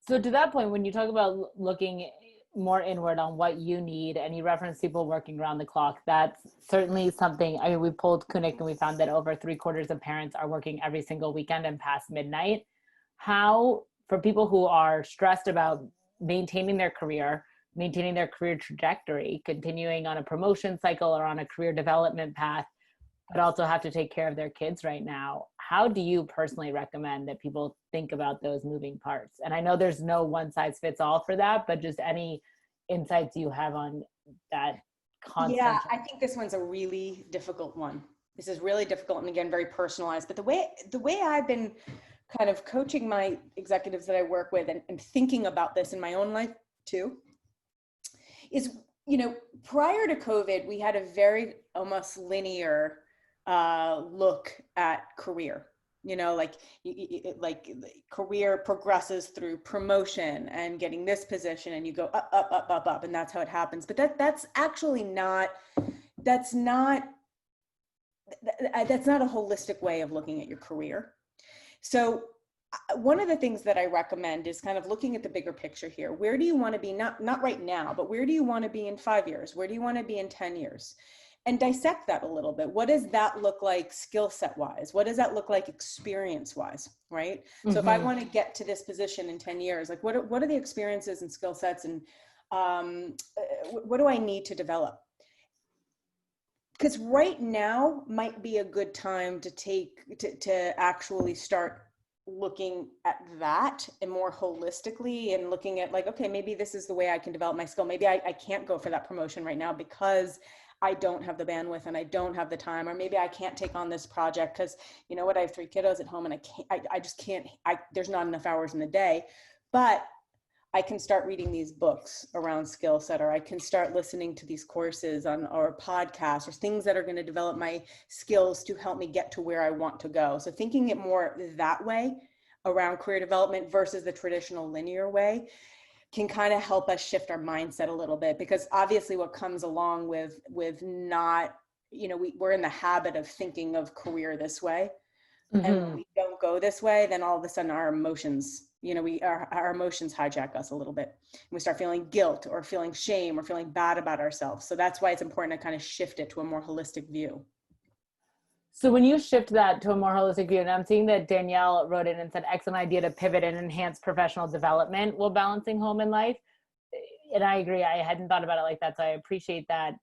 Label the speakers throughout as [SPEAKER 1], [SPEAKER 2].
[SPEAKER 1] So to that point, when you talk about looking more inward on what you need, and you reference people working around the clock, that's certainly something. I mean, we pulled Kunik and we found that over 3/4 of parents are working every single weekend and past midnight. How, for people who are stressed about maintaining their career trajectory, continuing on a promotion cycle or on a career development path, but also have to take care of their kids right now, how do you personally recommend that people think about those moving parts? And I know there's no one size fits all for that, but just any insights you have on that
[SPEAKER 2] Yeah,
[SPEAKER 1] constant.
[SPEAKER 2] I think this one's a really difficult one. This is really difficult and again, very personalized. But the way I've been kind of coaching my executives that I work with and thinking about this in my own life too, is, prior to COVID, we had a very almost linear look at career. Like career progresses through promotion and getting this position, and you go up, up, up, up, up, and that's how it happens. But that's actually not that's not that's not a holistic way of looking at your career. So one of the things that I recommend is kind of looking at the bigger picture here. Where do you want to be? Not right now, but where do you want to be in 5 years? Where do you want to be in 10 years? And dissect that a little bit. What does that look like skill set wise? What does that look like experience wise, right? Mm-hmm. So if I want to get to this position in 10 years, like what are the experiences and skill sets, and what do I need to develop? Because right now might be a good time to actually start looking at that and more holistically, and looking at like, okay, maybe this is the way I can develop my skill. Maybe I can't go for that promotion right now because I don't have the bandwidth and I don't have the time, or maybe I can't take on this project because, you know what, I have 3 kiddos at home and I just can't, there's not enough hours in the day. But I can start reading these books around skill set, or I can start listening to these courses or podcasts or things that are going to develop my skills to help me get to where I want to go. So thinking it more that way around career development versus the traditional linear way can kind of help us shift our mindset a little bit, because obviously what comes along with not, we're in the habit of thinking of career this way. Mm-hmm. And when we don't go this way, then all of a sudden our emotions, our emotions hijack us a little bit. And we start feeling guilt or feeling shame or feeling bad about ourselves. So that's why it's important to kind of shift it to a more holistic view.
[SPEAKER 1] So when you shift that to a more holistic view, and I'm seeing that Danielle wrote in and said, excellent idea to pivot and enhance professional development while balancing home and life. And I agree. I hadn't thought about it like that. So I appreciate that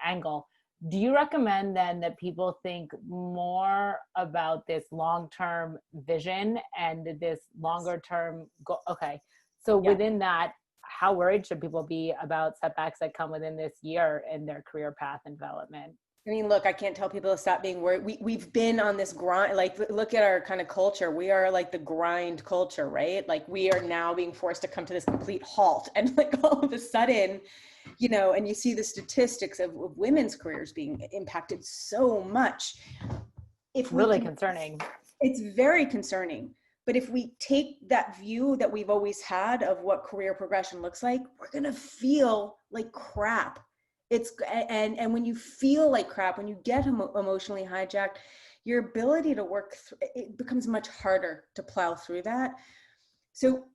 [SPEAKER 1] angle. Do you recommend then that people think more about this long-term vision and this longer term goal? Okay. So yeah. Within that, how worried should people be about setbacks that come within this year in their career path and development?
[SPEAKER 2] I mean, look, I can't tell people to stop being worried. We've been on this grind. Like, look at our kind of culture. We are like the grind culture, right? Like, we are now being forced to come to this complete halt. And like all of a sudden, and you see the statistics of women's careers being impacted so much.
[SPEAKER 1] Concerning.
[SPEAKER 2] It's very concerning. But if we take that view that we've always had of what career progression looks like, we're going to feel like crap. And when you feel like crap, when you get emotionally hijacked, your ability to work it becomes much harder to plow through that. So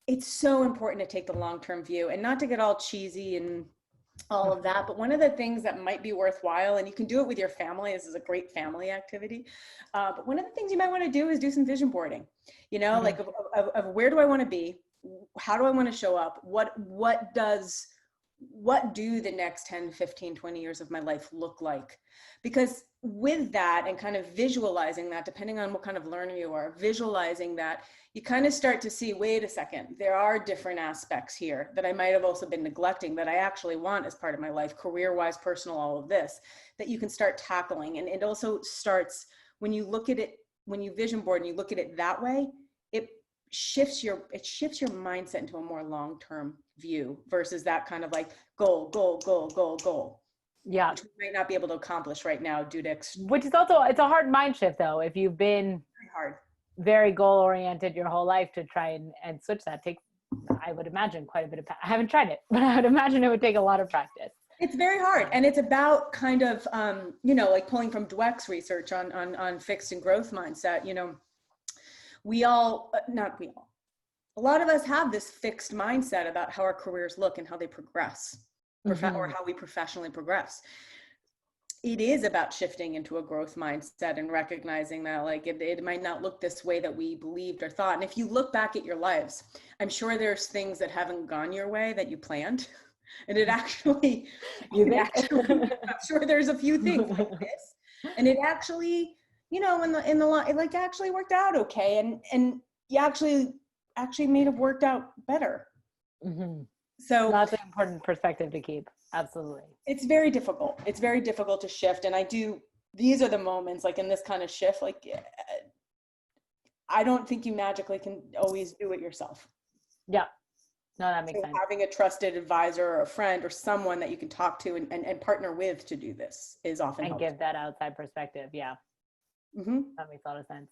[SPEAKER 2] it's so important to take the long-term view, and not to get all cheesy and all of that. But one of the things that might be worthwhile, and you can do it with your family, this is a great family activity. But one of the things you might want to do is do some vision boarding, mm-hmm. like of where do I want to be? How do I want to show up? What do the next 10, 15, 20 years of my life look like? Because with that, and kind of visualizing that, depending on what kind of learner you are, visualizing that, you kind of start to see, wait a second, there are different aspects here that I might have also been neglecting that I actually want as part of my life, career-wise, personal, all of this, that you can start tackling. And it also starts, when you look at it, when you vision board and you look at it that way, it shifts your mindset into a more long-term view versus that kind of like goal.
[SPEAKER 1] Yeah.
[SPEAKER 2] Which we might not be able to accomplish right now due to
[SPEAKER 1] which is also, it's a hard mind shift though. If you've been very goal oriented your whole life, to try and switch that takes, I would imagine, quite a bit of, I haven't tried it, but I would imagine it would take a lot of practice.
[SPEAKER 2] It's very hard. And it's about kind of, like pulling from Dweck's research on fixed and growth mindset, a lot of us have this fixed mindset about how our careers look and how they progress, or how we professionally progress. It is about shifting into a growth mindset and recognizing that like it might not look this way that we believed or thought. And if you look back at your lives, I'm sure there's things that haven't gone your way that you planned. And it actually, I'm sure there's a few things like this. And it actually, you know, in the line, it like actually worked out okay. And you actually may have worked out better.
[SPEAKER 1] Mm-hmm.
[SPEAKER 2] So
[SPEAKER 1] that's an important perspective to keep. Absolutely.
[SPEAKER 2] It's very difficult. It's very difficult to shift. And these are the moments like in this kind of shift, like I don't think you magically can always do it yourself.
[SPEAKER 1] Yeah. No, that makes sense.
[SPEAKER 2] Having a trusted advisor or a friend or someone that you can talk to and partner with to do this is often helpful.
[SPEAKER 1] And give that outside perspective. Yeah.
[SPEAKER 2] Mm-hmm.
[SPEAKER 1] That makes a lot of sense.